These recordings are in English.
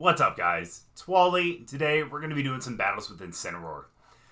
What's up, guys? It's Wally. Today we're going to be doing some battles with Incineroar.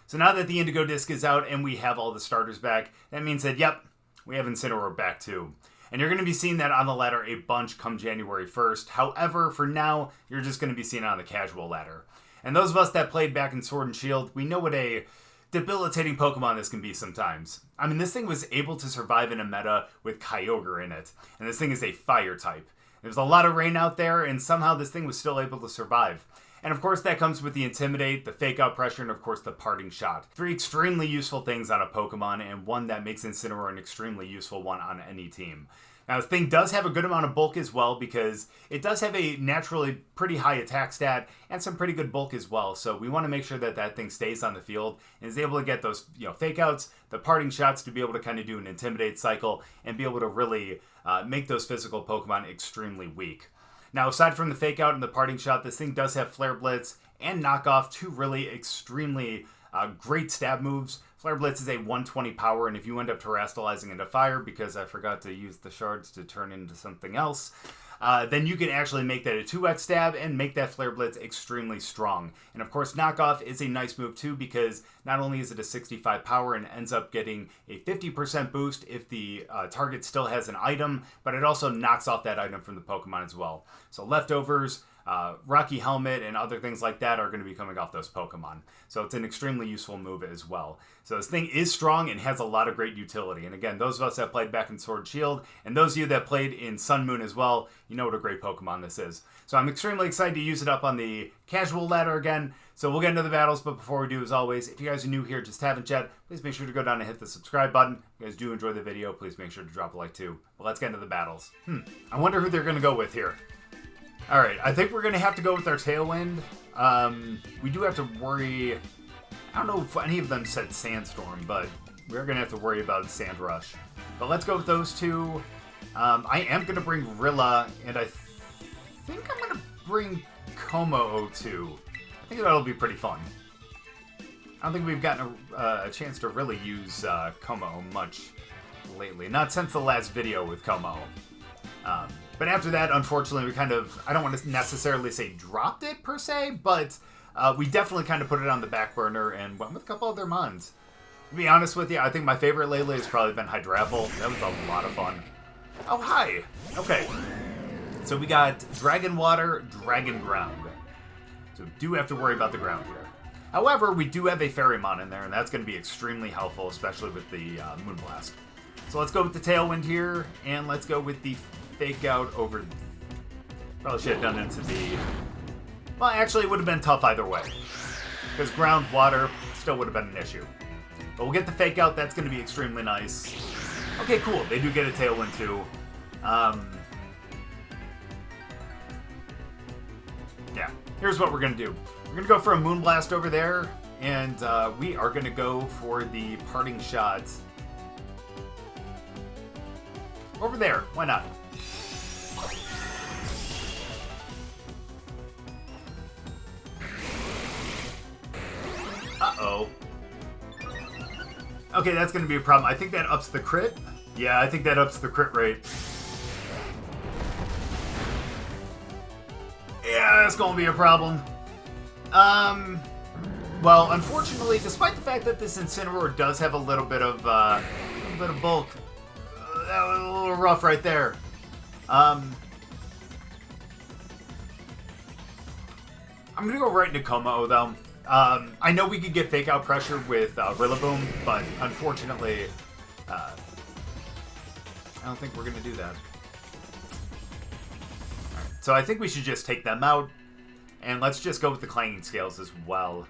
So now that the Indigo disc is out and we have all the starters back, that means that, yep, we have Incineroar back too. And you're going to be seeing that on the ladder a bunch come January 1st. However, for now, you're just going to be seeing it on the casual ladder. And those of us that played back in Sword and Shield, we know what a debilitating Pokemon this can be sometimes. I mean, this thing was able to survive in a meta with Kyogre in it. And this thing is a fire type. There's a lot of rain out there, and somehow this thing was still able to survive. And of course that comes with the Intimidate, the Fake Out Pressure, and of course the Parting Shot. Three extremely useful things on a Pokemon, and one that makes Incineroar an extremely useful one on any team. Now this thing does have a good amount of bulk as well, because it does have a naturally pretty high attack stat, and some pretty good bulk as well. So we want to make sure that that thing stays on the field, and is able to get those Fake Outs, the Parting Shots to be able to kind of do an Intimidate cycle, and be able to really make those physical Pokemon extremely weak. Now, aside from the Fake Out and the Parting Shot, this thing does have Flare Blitz and Knock Off, two really extremely great stab moves. Flare Blitz is a 120 power, and if you end up terastallizing into fire, because I forgot to use the shards to turn into something else, then you can actually make that a 2x stab and make that Flare Blitz extremely strong. And of course, Knock Off is a nice move too, because not only is it a 65 power and ends up getting a 50% boost if the target still has an item, but it also knocks off that item from the Pokemon as well. So leftovers, Rocky Helmet, and other things like that are going to be coming off those Pokemon. So it's an extremely useful move as well. So this thing is strong and has a lot of great utility. And again, those of us that played back in Sword and Shield, and those of you that played in Sun Moon as well, you know what a great Pokemon this is. So I'm extremely excited to use it up on the casual ladder again. So we'll get into the battles, but before we do, as always, if you guys are new here, just haven't yet, please make sure to go down and hit the subscribe button. If you guys do enjoy the video, please make sure to drop a like too. But let's get into the battles. I wonder who they're going to go with here. Alright, I think we're going to have to go with our Tailwind. We do have to worry... I don't know if any of them said Sandstorm, but we're going to have to worry about Sand Rush. But let's go with those two. I am going to bring Rilla, and I think I'm going to bring Kommo-o too. I think that'll be pretty fun. I don't think we've gotten a chance to really use Kommo-o much lately. Not since the last video with Kommo-o. But after that, unfortunately, we kind of, I don't want to necessarily say dropped it per se, but we definitely kind of put it on the back burner and went with a couple other mons. To be honest with you, I think my favorite lately has probably been Hydrapple. That was a lot of fun. Oh, hi. Okay. So we got Dragon Water, Dragon Ground. So we do have to worry about the ground here. However, we do have a Fairy-mon in there, and that's going to be extremely helpful, especially with the Moonblast. So let's go with the Tailwind here, and let's go with the Fake Out over... Probably should have done it into the... Well, actually, it would have been tough either way. Because ground, water, still would have been an issue. But we'll get the Fake Out. That's going to be extremely nice. Okay, cool. They do get a Tailwind, too. Yeah. Here's what we're going to do. We're going to go for a Moonblast over there. And we are going to go for the Parting Shot over there. Why not? Uh-oh. Okay, that's going to be a problem. I think that ups the crit. Yeah, I think that ups the crit rate. Yeah, that's going to be a problem. Well, unfortunately, despite the fact that this Incineroar does have a little bit of bulk, that was a little rough right there. I'm going to go right into Kommo-o, though. I know we could get Fake Out Pressure with Rillaboom, but unfortunately, I don't think we're going to do that. Alright, so I think we should just take them out, and let's just go with the Clanging Scales as well.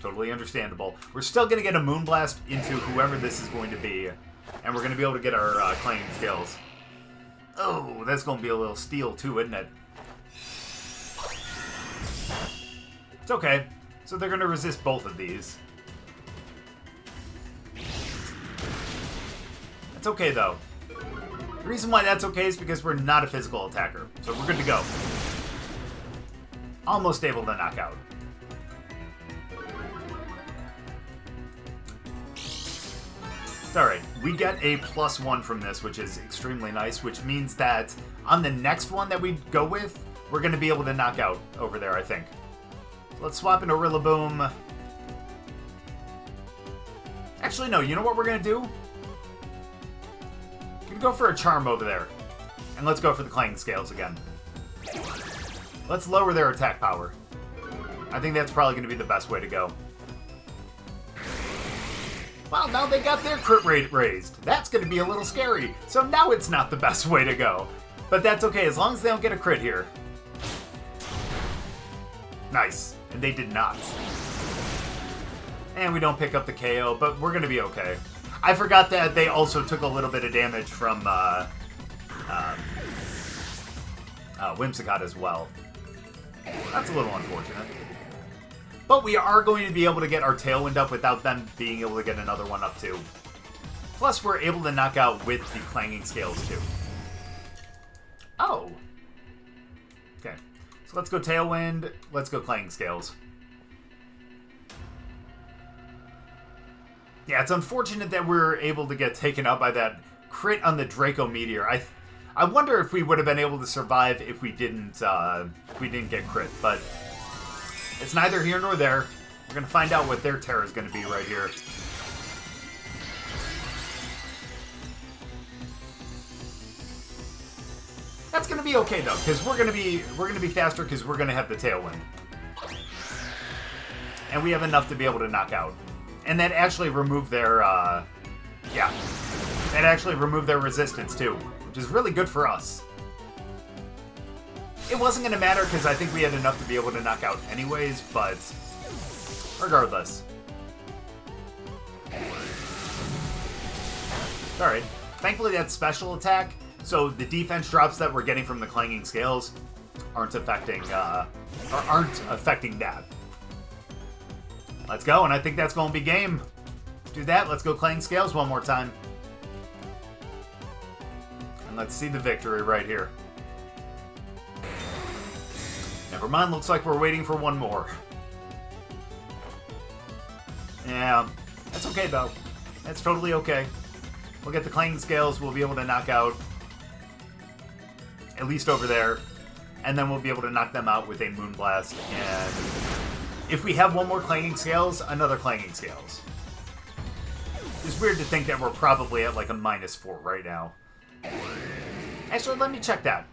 Totally understandable. We're still going to get a Moonblast into whoever this is going to be, and we're going to be able to get our Clanging Scales. Oh, that's going to be a little steal too, isn't it? It's okay. So they're going to resist both of these. That's okay, though. The reason why that's okay is because we're not a physical attacker. So we're good to go. Almost able to knock out. It's alright. We get a +1 from this, which is extremely nice, which means that on the next one that we go with, we're going to be able to knock out over there, I think. Let's swap into Rillaboom. Actually, no. You know what we're going to do? We're going to go for a Charm over there. And let's go for the Clanging Scales again. Let's lower their attack power. I think that's probably going to be the best way to go. Well, now they got their crit rate raised. That's going to be a little scary. So now it's not the best way to go. But that's okay, as long as they don't get a crit here. Nice. And they did not. And we don't pick up the KO, but we're going to be okay. I forgot that they also took a little bit of damage from Whimsicott as well. That's a little unfortunate. But we are going to be able to get our Tailwind up without them being able to get another one up too. Plus, we're able to knock out with the Clanging Scales too. Oh. Okay. So let's go Tailwind. Let's go Clanging Scales. Yeah, it's unfortunate that we were able to get taken out by that crit on the Draco Meteor. I wonder if we would have been able to survive if we didn't get crit, but it's neither here nor there. We're going to find out what their terror is going to be right here. That's going to be okay though, because we're going to be faster because we're going to have the Tailwind, and we have enough to be able to knock out. And that actually removed their that actually removed their resistance too, which is really good for us. It wasn't going to matter because I think we had enough to be able to knock out anyways, but regardless. Alright. Thankfully that's special attack, so the defense drops that we're getting from the Clanging Scales aren't affecting that. Let's go, and I think that's going to be game. Let's do that. Let's go Clanging Scales one more time. And let's see the victory right here. Never mind, looks like we're waiting for one more. Yeah, that's okay though. That's totally okay. We'll get the Clanging Scales, we'll be able to knock out at least over there, and then we'll be able to knock them out with a Moonblast, and if we have one more Clanging Scales, another Clanging Scales. It's weird to think that we're probably at like a -4 right now. Actually, let me check that.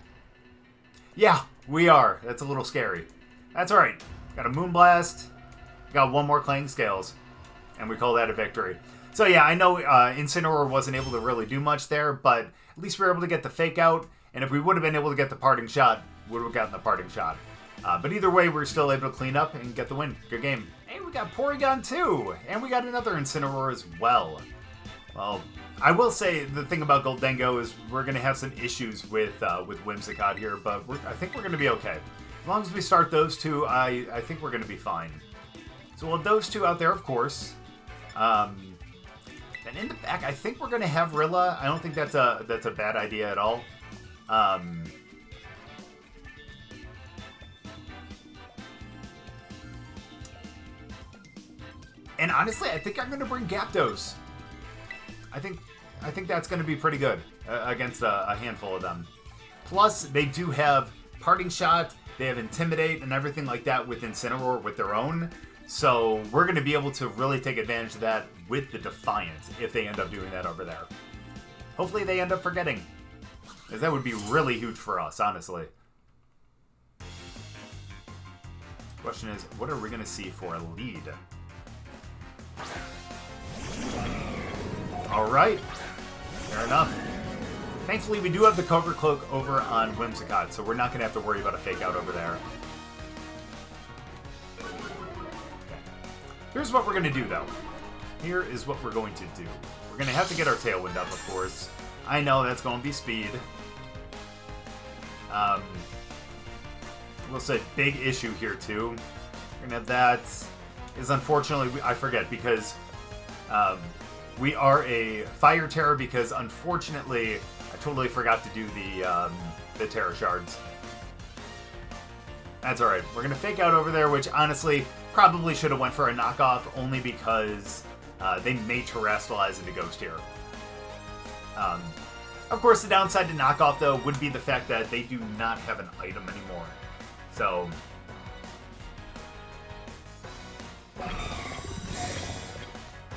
Yeah, we are. That's a little scary. That's alright. Got a Moonblast. Got one more Clanging Scales. And we call that a victory. So yeah, I know Incineroar wasn't able to really do much there, but at least we were able to get the Fake Out. And if we would have been able to get the Parting Shot, we would have gotten the Parting Shot. But either way, we're still able to clean up and get the win. Good game. Hey, we got Porygon too! And we got another Incineroar as well. Well, I will say the thing about Goldengo is we're going to have some issues with Whimsicott here, but I think we're going to be okay. As long as we start those two, I think we're going to be fine. So we'll have those two out there, of course. And in the back, I think we're going to have Rilla. I don't think that's a bad idea at all. And honestly, I think I'm going to bring Zapdos. I think that's going to be pretty good against a handful of them. Plus, they do have Parting Shot, they have Intimidate, and everything like that with Incineroar with their own. So we're going to be able to really take advantage of that with the Defiant if they end up doing that over there. Hopefully they end up forgetting, because that would be really huge for us, honestly. Question is, what are we going to see for a lead? Alright, fair enough. Thankfully, we do have the Cobra Cloak over on Whimsicott, so we're not going to have to worry about a Fake Out over there. Okay. Here's what we're going to do, though. Here is what we're going to do. We're going to have to get our Tailwind up, of course. I know that's going to be speed. We'll say big issue here, too. We're going to have that. Is unfortunately, I forget, because we are a Fire Terror, because unfortunately, I totally forgot to do the Terror Shards. That's alright. We're going to Fake Out over there, which honestly probably should have went for a knockoff, only because they may Terrastallize into Ghost here. Of course, the downside to knockoff, though, would be the fact that they do not have an item anymore. So...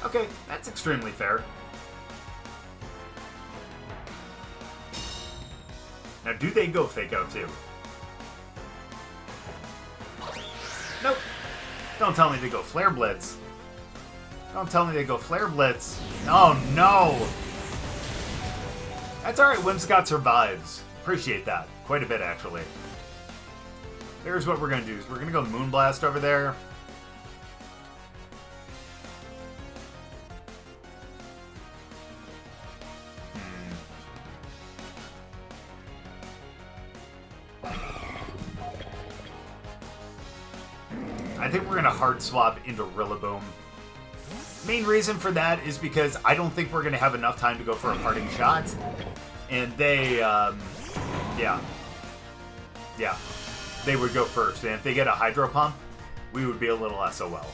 okay, that's extremely fair. Now, do they go Fake Out, too? Nope. Don't tell me they go Flare Blitz. Don't tell me they go Flare Blitz. Oh, no! That's alright, Whimsicott survives. Appreciate that. Quite a bit, actually. Here's what we're going to do. Is we're going to go Moonblast over there. I think we're going to hard swap into Rillaboom. Main reason for that is because I don't think we're going to have enough time to go for a parting shot. And they, yeah, they would go first. And if they get a Hydro Pump, we would be a little SOL.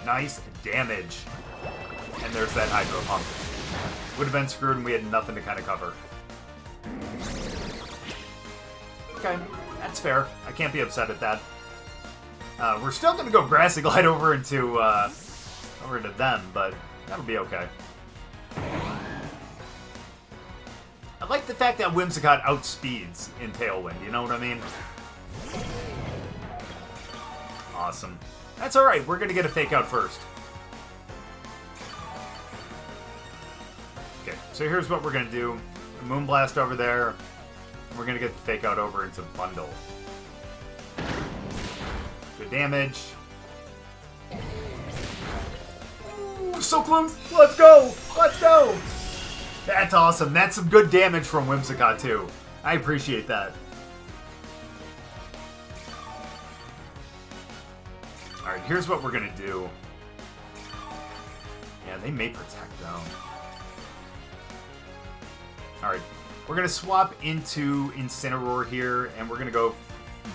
Nice damage. And there's that Hydro Pump. Would have been screwed and we had nothing to kind of cover. Okay, that's fair. I can't be upset at that. We're still going to go Grassy Glide over into them, but that'll be okay. I like the fact that Whimsicott outspeeds in Tailwind, you know what I mean? Awesome. That's alright, we're going to get a Fake Out first. Okay, so here's what we're going to do. Moonblast over there, and we're going to get the Fake Out over into Bundle. Good damage. Ooh, so close! Let's go! Let's go! That's awesome. That's some good damage from Whimsicott, too. I appreciate that. Alright, here's what we're going to do. Yeah, they may protect, though. Alright, we're going to swap into Incineroar here, and we're going to go...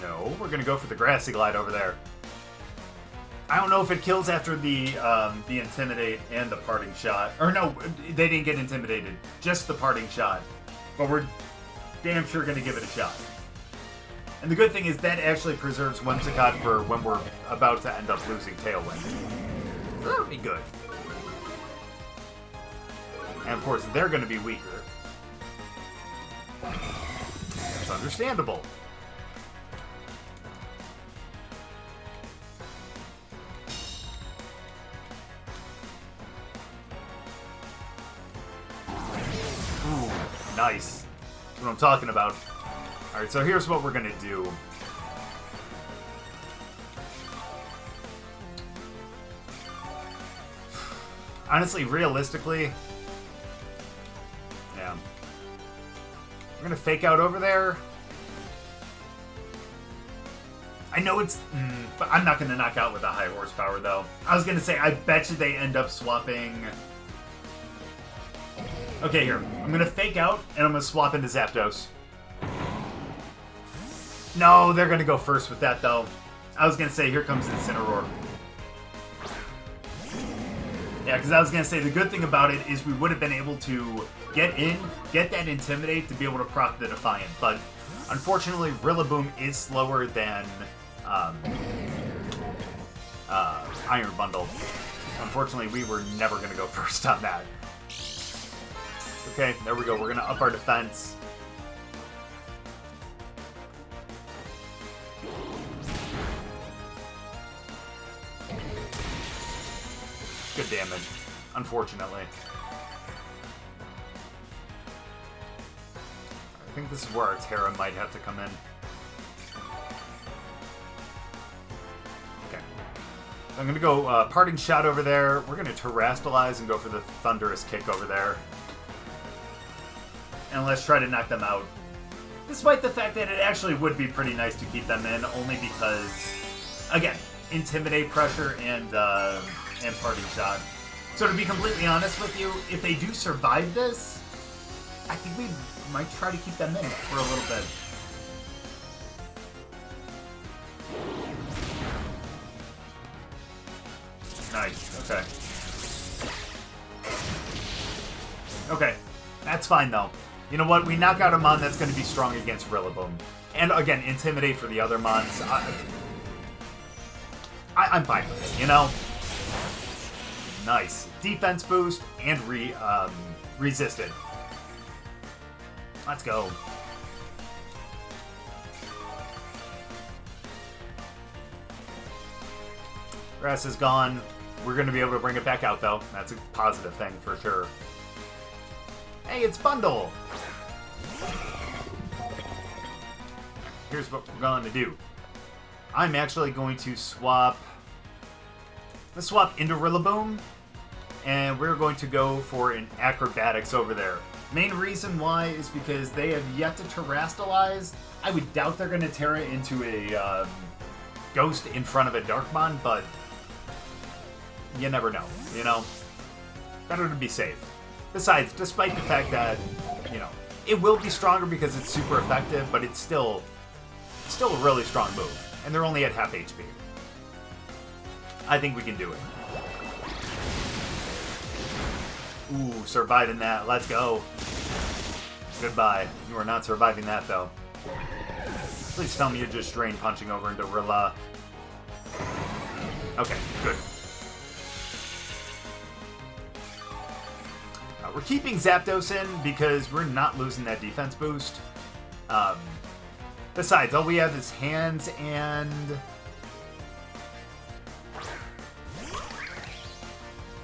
no, we're going to go for the Grassy Glide over there. I don't know if it kills after the Intimidate and the Parting Shot. Or no, they didn't get Intimidated. Just the Parting Shot. But we're damn sure going to give it a shot. And the good thing is that actually preserves Whimsicott for when we're about to end up losing Tailwind. So that would be good. And of course, they're going to be weaker. That's understandable. Ooh, nice. That's what I'm talking about. Alright, so here's what we're going to do. Honestly, realistically... yeah. We're going to Fake Out over there. I know it's... but I'm not going to knock out with a high horsepower, though. I was going to say, I bet you they end up swapping... okay, here. I'm going to Fake Out, and I'm going to swap into Zapdos. No, they're going to go first with that, though. I was going to say, here comes Incineroar. Yeah, because I was going to say, the good thing about it is we would have been able to get in, get that Intimidate to be able to proc the Defiant. But, unfortunately, Rillaboom is slower than Iron Bundle. Unfortunately, we were never going to go first on that. Okay, there we go. We're going to up our defense. Good damage, unfortunately. I think this is where our Terra might have to come in. Okay. So I'm going to go Parting Shot over there. We're going to Terrastalize and go for the Thunderous Kick over there. And let's try to knock them out. Despite the fact that it actually would be pretty nice to keep them in, only because, again, Intimidate pressure and Parting Shot. So to be completely honest with you, if they do survive this, I think we might try to keep them in for a little bit. Nice, okay. Okay, that's fine though. You know what? We knock out a Mon that's going to be strong against Rillaboom. And again, Intimidate for the other Mons. I'm fine with it, you know? Nice. Defense boost and resisted. Let's go. Grass is gone. We're going to be able to bring it back out, though. That's a positive thing for sure. Hey, it's Bundle! Here's what we're going to do. I'm actually going to swap... Let's swap into Rillaboom. And we're going to go for an Acrobatics over there. Main reason why is because they have yet to Terrastalize. I would doubt they're going to Terra into a Ghost in front of a Darkmon, but you never know, you know? Better to be safe. Besides, despite the fact that, you know, it will be stronger because it's super effective, but it's still a really strong move. And they're only at half HP. I think we can do it. Ooh, surviving that. Let's go. Goodbye. You are not surviving that, though. Please tell me you're just Drain Punching over into Rilla. Okay, good. We're keeping Zapdos in because we're not losing that defense boost. Besides, all we have is Hands and...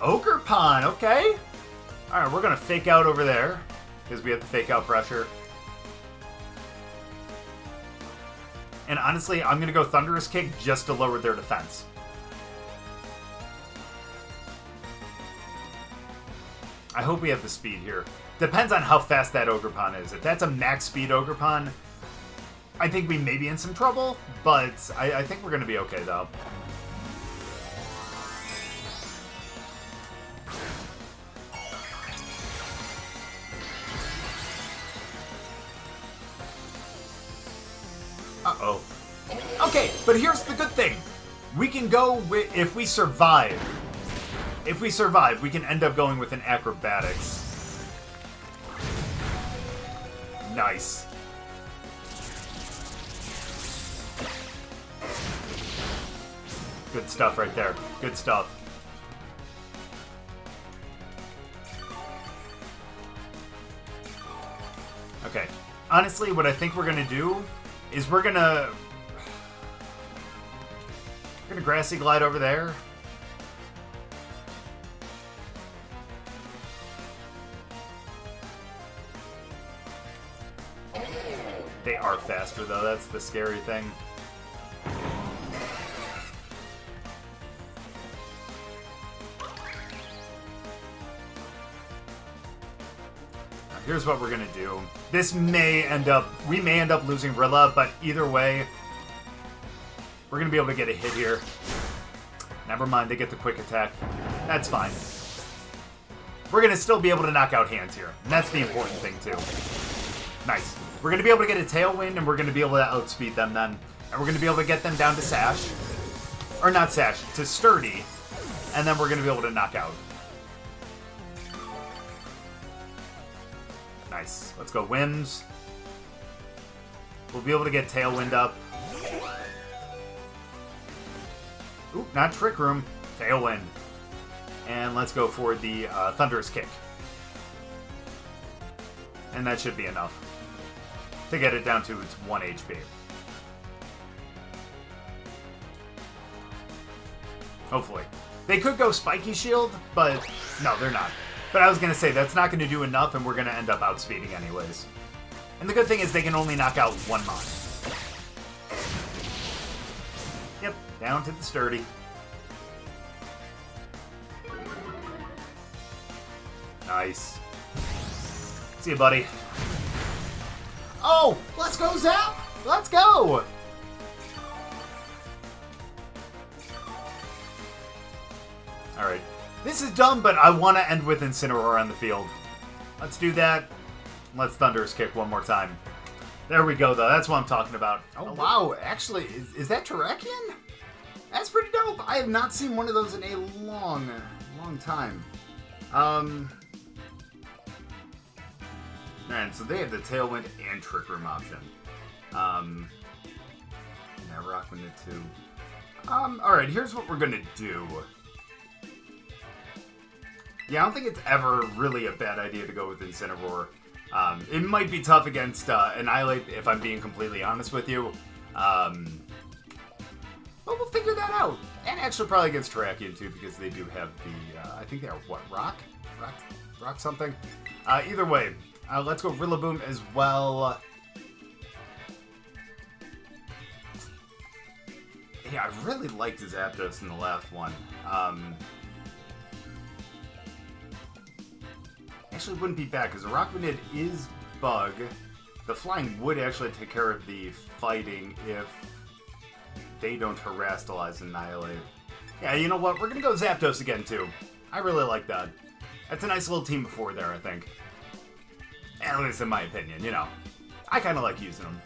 Ogerpon, okay. Alright, we're going to Fake Out over there because we have the Fake Out pressure. And honestly, I'm going to go Thunderous Kick just to lower their defense. I hope we have the speed here. Depends on how fast that Ogerpon is. If that's a max speed Ogerpon, I think we may be in some trouble, but I think we're going to be okay, though. Uh-oh. Okay, but here's the good thing. We can go with, if we survive, we can end up going with an Acrobatics. Nice. Good stuff right there. Good stuff. Okay. Honestly, what I think we're going to do is we're going to Grassy Glide over there. They are faster, though. That's the scary thing. Now, here's what we're going to do. This may end up... We may end up losing Rilla, but either way, we're going to be able to get a hit here. Never mind, they get the quick attack. That's fine. We're going to still be able to knock out Hands here. And that's the important thing, too. Nice. We're going to be able to get a Tailwind, and we're going to be able to outspeed them then. And we're going to be able to get them down to Sash. Or not Sash, to Sturdy. And then we're going to be able to knock out. Nice. Let's go Whims. We'll be able to get Tailwind up. Oop, not Trick Room. Tailwind. And let's go for the Thunderous Kick. And that should be enough to get it down to its 1 HP. Hopefully. They could go Spiky Shield, but no, they're not. But I was going to say, that's not going to do enough, and we're going to end up outspeeding anyways. And the good thing is they can only knock out one Mon. Yep, down to the Sturdy. Nice. See you, buddy. Oh, let's go, Zap! Let's go! Alright. This is dumb, but I want to end with Incineroar on the field. Let's do that. Let's Thunderous Kick one more time. There we go, though. That's what I'm talking about. Oh, wow. Actually, is that Terrakion? That's pretty dope. I have not seen one of those in a long time. Alright, so they have the Tailwind and Trick Room option. Yeah, Rockwind it too. Alright, here's what we're gonna do. Yeah, I don't think it's ever really a bad idea to go with Incineroar. It might be tough against Annihilate, if I'm being completely honest with you. But we'll figure that out. And actually probably against Terrakion too, because they do have the, I think they are, what, Rock something? Either way, let's go Rillaboom as well. Yeah, I really liked his Zapdos in the last one. Actually wouldn't be bad, because the Rockwind is Bug. The Flying would actually take care of the fighting if they don't Terrastalize and Annihilate. Yeah, you know what? We're going to go Zapdos again, too. I really like that. That's a nice little team before there, I think. At least in my opinion, you know. I kind of like using them.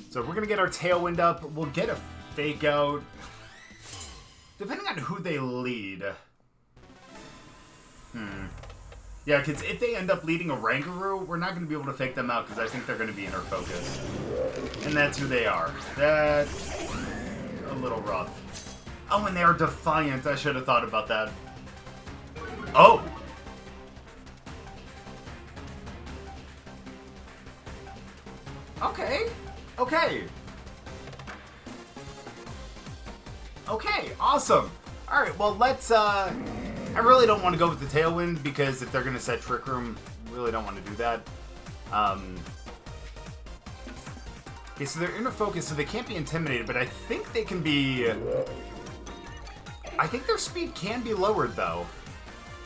So we're going to get our Tailwind up. We'll get a Fake Out. Depending on who they lead. Yeah, because if they end up leading a Rangaroo, we're not going to be able to fake them out because I think they're going to be inner focus. And that's who they are. That's a little rough. Oh, and they are Defiant. I should have thought about that. Oh! Okay. Okay. Okay, awesome. Alright, well, let's, I really don't want to go with the Tailwind, because if they're going to set Trick Room, I really don't want to do that. Okay, so they're inner focus, so they can't be intimidated, but I think they can be... I think their speed can be lowered, though.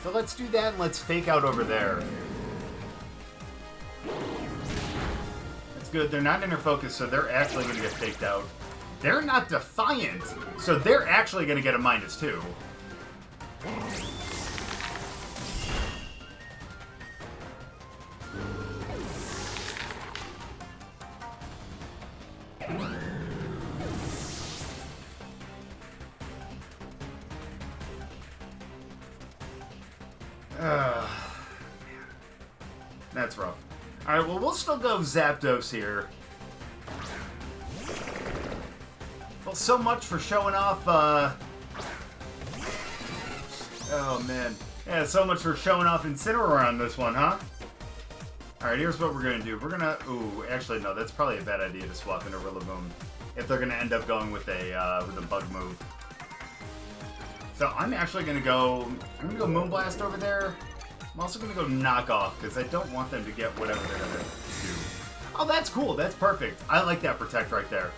So let's do that, and let's Fake Out over there. That's good. They're not inner focus, so they're actually going to get faked out. They're not Defiant, so they're actually going to get a -2. That's rough. Alright, well, we'll still go Zapdos here. Well, so much for showing off, oh, man. Yeah, so much for showing off Incineroar on this one, huh? Alright, here's what we're gonna do. We're gonna... Ooh, actually, no, that's probably a bad idea to swap into Rillaboom if they're gonna end up going with a Bug move. So I'm actually gonna go... I'm gonna go Moonblast over there. I'm also gonna go Knock Off, because I don't want them to get whatever they're gonna do. Oh, that's cool. That's perfect. I like that Protect right there.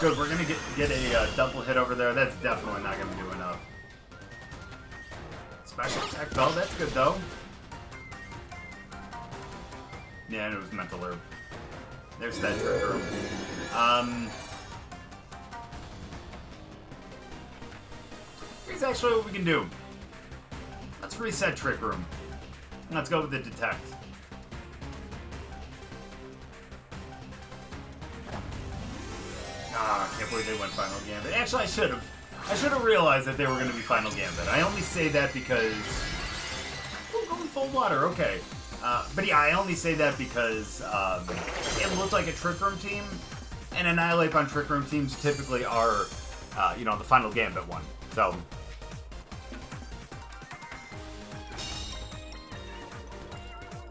Good, we're gonna get a double hit over there. That's definitely not gonna do enough. Special attack, though. That's good, though. Yeah, and it was Mental Herb. There's that trigger. Here's actually what we can do. Let's reset Trick Room. Let's go with the Detect. Ah, I can't believe they went Final Gambit. Actually, I should have. I should have realized that they were going to be Final Gambit. I only say that because... Oh, going full water, okay. But yeah, I only say that because it looked like a Trick Room team, and Annihilate on Trick Room teams typically are, you know, the Final Gambit one. So...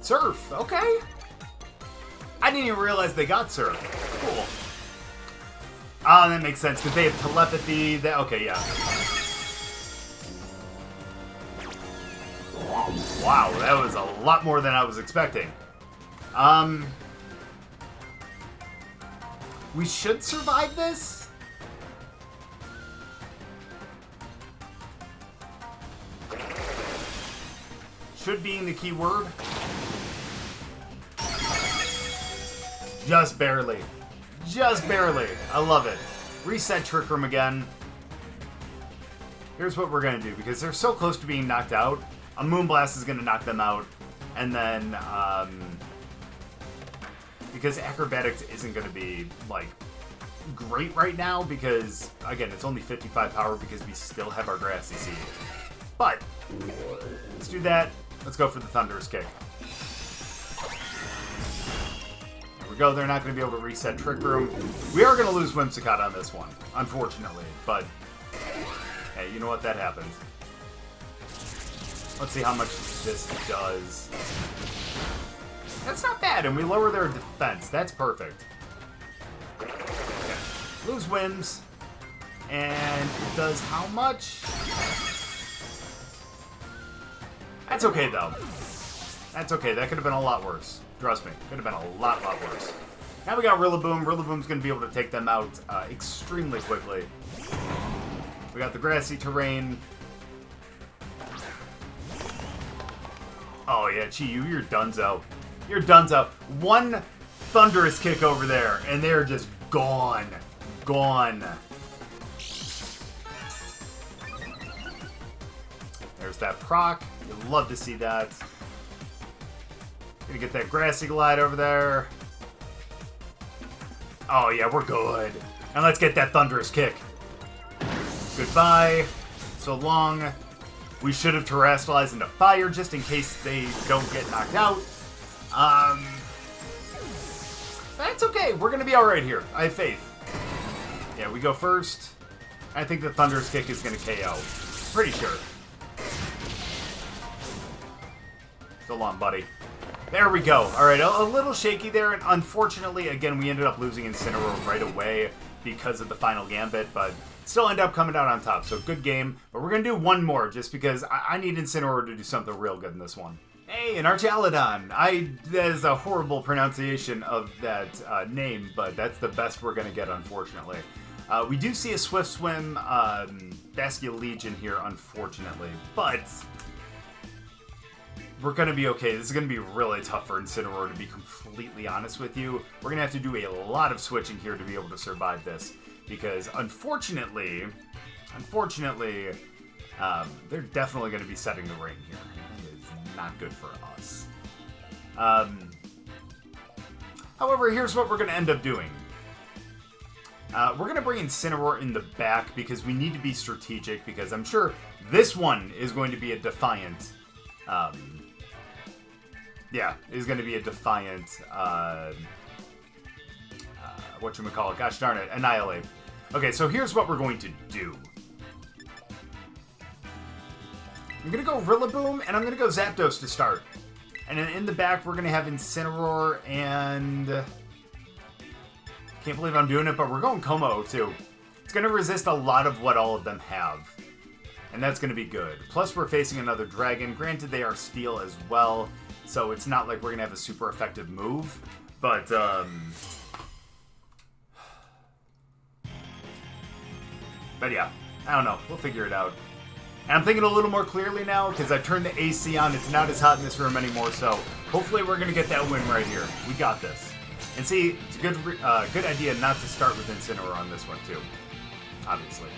Surf, okay. I didn't even realize they got Surf. Cool. Ah, that makes sense, because they have Telepathy. Okay, yeah. Wow, that was a lot more than I was expecting. We should survive this? Should being the key word. Just barely. Just barely. I love it. Reset Trick Room again. Here's what we're going to do, because they're so close to being knocked out. A Moonblast is going to knock them out. And then, because Acrobatics isn't going to be, like, great right now, because, again, it's only 55 power because we still have our Grassy Seed. But, let's do that. Let's go for the Thunderous Kick. There we go. They're not going to be able to reset Trick Room. We are going to lose Whimsicott on this one, unfortunately. But, hey, you know what? That happens. Let's see how much this does. That's not bad, and we lower their defense. That's perfect. Okay. Lose Whims. And it does how much? That's okay, though. That's okay. That could have been a lot worse. Trust me. Could have been a lot worse. Now we got Rillaboom. Rillaboom's going to be able to take them out extremely quickly. We got the grassy terrain. Oh, yeah, Chi-Yu, you're donezo. You're donezo. One Thunderous Kick over there, and they're just gone. Gone. There's that proc. You'd love to see that. Gonna get that Grassy Glide over there. Oh, yeah, we're good. And let's get that Thunderous Kick. Goodbye. So long. We should have terrestrialized into fire just in case they don't get knocked out. That's okay. We're going to be all right here. I have faith. Yeah, we go first. I think the Thunderous Kick is going to KO. Pretty sure. So long, buddy. There we go. All right, a little shaky there, and unfortunately, again, we ended up losing Incineroar right away because of the final Gambit, but still end up coming out on top, so good game. But we're going to do one more just because I need Incineroar to do something real good in this one. Hey, an Archaludon. That is a horrible pronunciation of that name, but that's the best we're going to get, unfortunately. We do see a Swift Swim Basculegion here, unfortunately, but we're going to be okay. This is going to be really tough for Incineroar, to be completely honest with you. We're going to have to do a lot of switching here to be able to survive this. Because, unfortunately, they're definitely going to be setting the rain here. That is not good for us. However, here's what we're going to end up doing. We're going to bring Incineroar in the back because we need to be strategic. Because I'm sure this one is going to be a defiant... is going to be a defiant... whatchamacallit, gosh darn it, Annihilate. Okay, so here's what we're going to do. I'm going to go Rillaboom, and I'm going to go Zapdos to start. And then in the back, we're going to have Incineroar and... Can't believe I'm doing it, but we're going Kommo-o too. It's going to resist a lot of what all of them have. And that's going to be good. Plus, we're facing another dragon. Granted, they are steel as well, so it's not like we're going to have a super effective move. But, But yeah, I don't know. We'll figure it out. And I'm thinking a little more clearly now because I've turned the AC on. It's not as hot in this room anymore, so hopefully we're going to get that win right here. We got this. And see, it's a good idea not to start with Incineroar on this one too, obviously.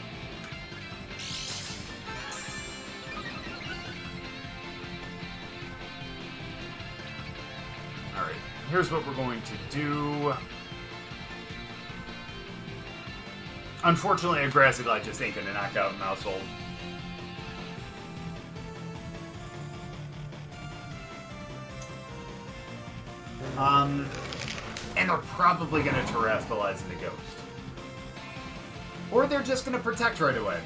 Alright, here's what we're going to do. Unfortunately, a Grassy Glide just ain't gonna knock out a Mousehold. And they're probably gonna terrestrialize into Ghost. Or they're just gonna protect right away.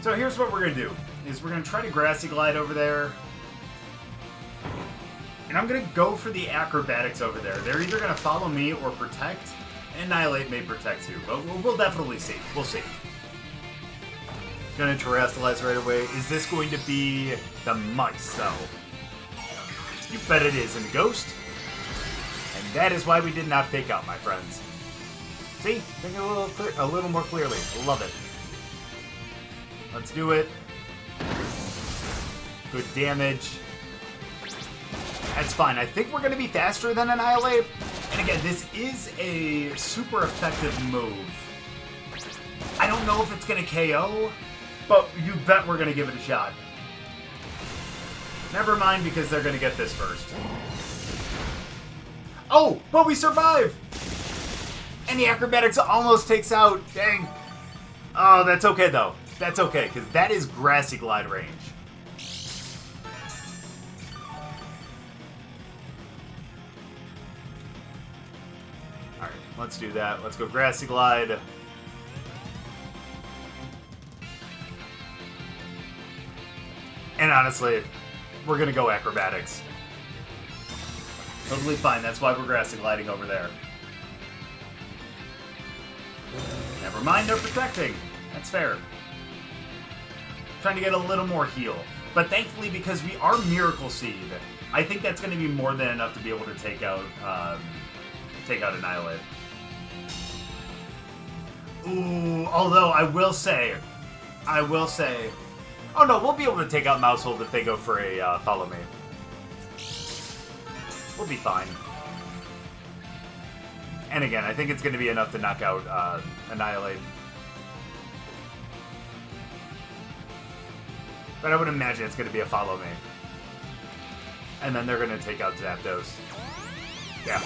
So here's what we're gonna do, is we're gonna try to Grassy Glide over there. And I'm gonna go for the Acrobatics over there. They're either gonna follow me or protect. Annihilate may protect too, but we'll definitely see. We'll see. Gonna terrestrialize right away. Is this going to be the Mice, though? You bet it is. And Ghost. And that is why we did not fake out, my friends. See? Thinking a little more clearly. Love it. Let's do it. Good damage. That's fine. I think we're going to be faster than Annihilate. And again, this is a super effective move. I don't know if it's going to KO, but you bet we're going to give it a shot. Never mind, because they're going to get this first. Oh, but we survive! And the Acrobatics almost takes out. Dang. Oh, that's okay, though. That's okay, because that is Grassy Glide range. Alright, let's do that. Let's go Grassy Glide. And honestly, we're going to go Acrobatics. Totally fine. That's why we're Grassy Gliding over there. Never mind, they're protecting. That's fair. Trying to get a little more heal. But thankfully, because we are Miracle Seed, I think that's going to be more than enough to be able to take out Annihilate. Ooh, although I will say, oh no, we'll be able to take out Mousehold if they go for a Follow Me. We'll be fine. And again, I think it's going to be enough to knock out Annihilate. But I would imagine it's going to be a Follow Me. And then they're going to take out Zapdos. Yeah.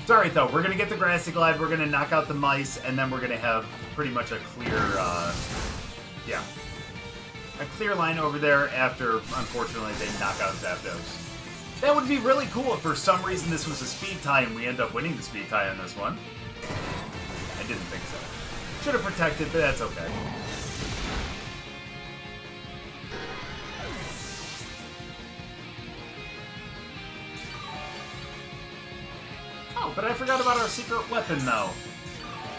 It's alright though, we're going to get the Grassy Glide, we're going to knock out the Mice, and then we're going to have pretty much a clear, yeah. A clear line over there after, unfortunately, they knock out Zapdos. That would be really cool if for some reason this was a speed tie and we end up winning the speed tie on this one. I didn't think so. Should have protected, but that's okay. Oh, but I forgot about our secret weapon, though.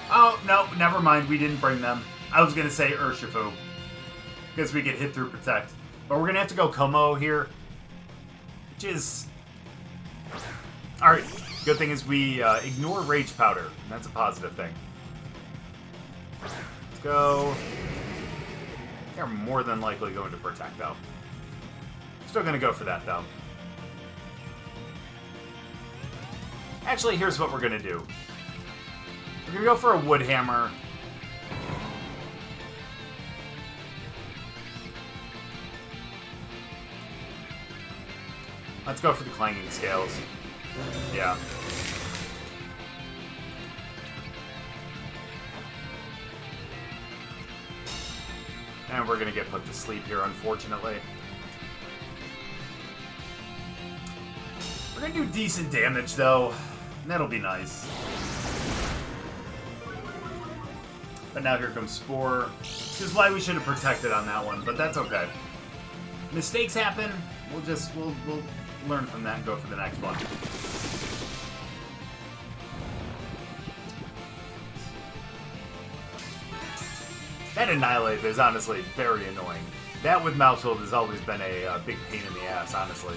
Oh, no, never mind. We didn't bring them. I was going to say Urshifu, because we get hit through Protect. But we're going to have to go Kommo-o here, which is... Alright, good thing is we ignore Rage Powder. And that's a positive thing. Let's go. They're more than likely going to Protect, though. Still going to go for that, though. Actually, here's what we're going to do. We're going to go for a Wood Hammer. Let's go for the Clanging Scales. Yeah. And we're going to get put to sleep here, unfortunately. We're going to do decent damage, though. That'll be nice. But now here comes Spore. Which is why we should have protected on that one, but that's okay. Mistakes happen. We'll learn from that and go for the next one. That Annihilate is honestly very annoying. That with Mousehold has always been a big pain in the ass, honestly.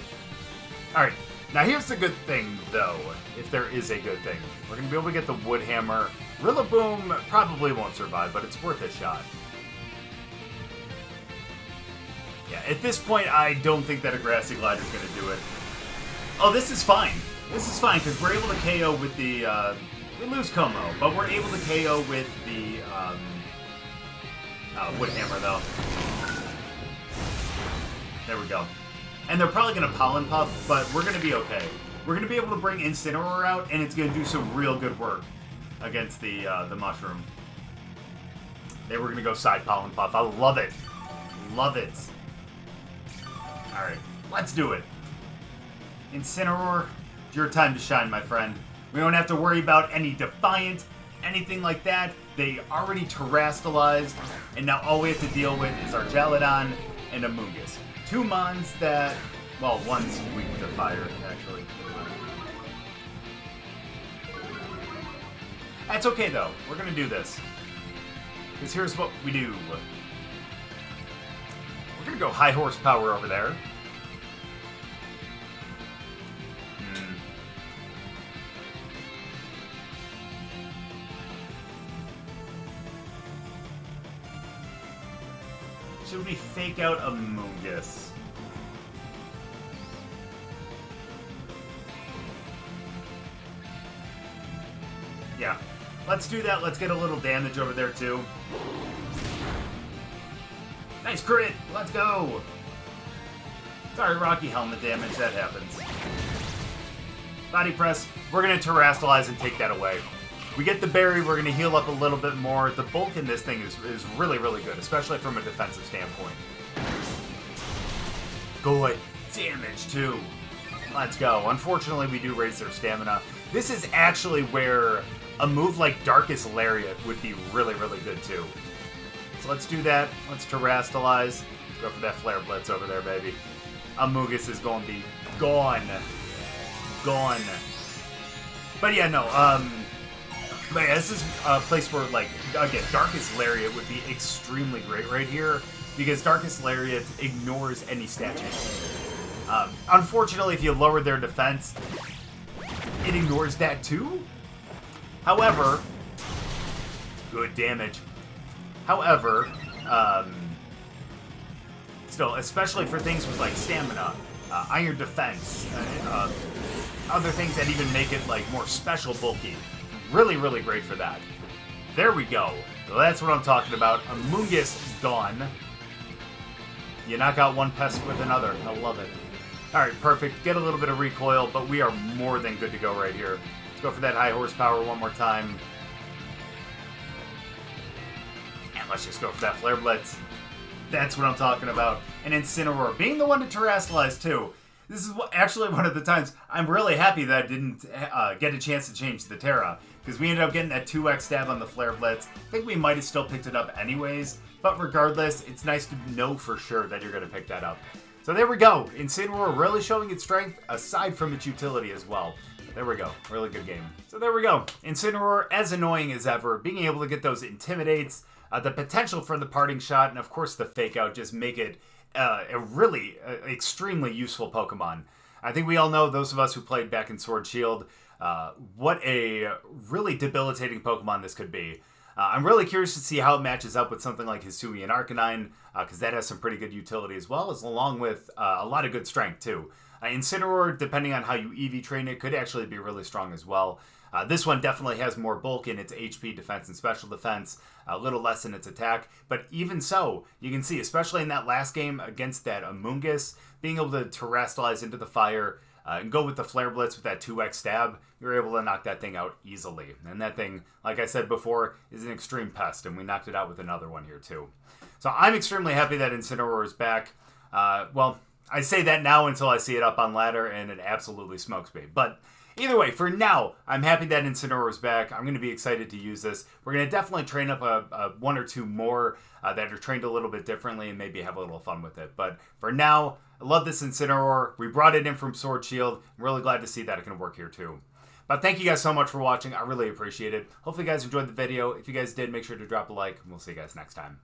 Alright, now here's the good thing, though, if there is a good thing. We're going to be able to get the Wood Hammer. Rillaboom probably won't survive, but it's worth a shot. Yeah, at this point, I don't think that a Grassy Glide is going to do it. Oh, this is fine. This is fine, because we're able to KO with the... we lose Kommo-o, but we're able to KO with the Wood Hammer, though. There we go. And they're probably going to Pollen Puff, but we're going to be okay. We're going to be able to bring Incineroar out, and it's going to do some real good work against the Mushroom. They were going to go Side Pollen Puff. I love it. Love it. Alright, let's do it. Incineroar, it's your time to shine, my friend. We don't have to worry about any Defiant, anything like that. They already terrestrialized, and now all we have to deal with is our Jalodon and Amoonguss. Two Mons that, well, one's weak to fire, actually. That's okay, though. We're going to do this. Because here's what we do. We're going to go high horsepower over there. Should we fake out Amoonguss? Yeah. Let's do that. Let's get a little damage over there, too. Nice crit! Let's go! Sorry, Rocky Helmet damage. That happens. Body Press. We're going to Terrastalize and take that away. We get the berry, we're going to heal up a little bit more. The bulk in this thing is really, really good, especially from a defensive standpoint. Good damage, too. Let's go. Unfortunately, we do raise their stamina. This is actually where a move like Darkest Lariat would be really, really good too. So let's do that. Let's Terrastalize. Let's go for that Flare Blitz over there, baby. Amoonguss is going to be gone. Gone. But yeah, no, but yeah, this is a place where, like, again, Darkest Lariat would be extremely great right here, because Darkest Lariat ignores any stat change. Unfortunately, if you lower their defense, it ignores that too. However, good damage. However, still, especially for things with, like, stamina, iron defense, other things that even make it, like, more special bulky. Really, really great for that. There we go. So that's what I'm talking about. Amoonguss gone. You knock out one pest with another. I love it. Alright, perfect. Get a little bit of recoil, but we are more than good to go right here. Let's go for that high horsepower one more time. And let's just go for that Flare Blitz. That's what I'm talking about. And Incineroar being the one to Terrastalize too. This is actually one of the times I'm really happy that I didn't get a chance to change the Terra, because we ended up getting that 2x stab on the Flare Blitz. I think we might have still picked it up anyways, but regardless, it's nice to know for sure that you're going to pick that up. So there we go. Incineroar really showing its strength, aside from its utility as well. There we go. Really good game. So there we go. Incineroar, as annoying as ever, being able to get those Intimidates, the potential for the Parting Shot, and of course the Fake Out just make it a really extremely useful Pokemon. I think we all know, those of us who played back in Sword Shield, what a really debilitating Pokemon this could be. I'm really curious to see how it matches up with something like Hisuian Arcanine, because that has some pretty good utility as well, along with a lot of good strength too. Incineroar, depending on how you EV train it, could actually be really strong as well. This one definitely has more bulk in its HP, defense, and special defense, a little less in its attack, but even so, you can see, especially in that last game against that Amoonguss, being able to Terrastalize into the fire and go with the Flare Blitz with that 2x stab, you're able to knock that thing out easily. And that thing, like I said before, is an extreme pest, and we knocked it out with another one here too. So I'm extremely happy that Incineroar is back. Well, I say that now until I see it up on ladder, and it absolutely smokes me. But either way, for now, I'm happy that Incineroar is back. I'm going to be excited to use this. We're going to definitely train up a one or two more that are trained a little bit differently and maybe have a little fun with it. But for now, I love this Incineroar. We brought it in from Sword Shield. I'm really glad to see that it can work here too. But thank you guys so much for watching. I really appreciate it. Hopefully you guys enjoyed the video. If you guys did, make sure to drop a like, and we'll see you guys next time.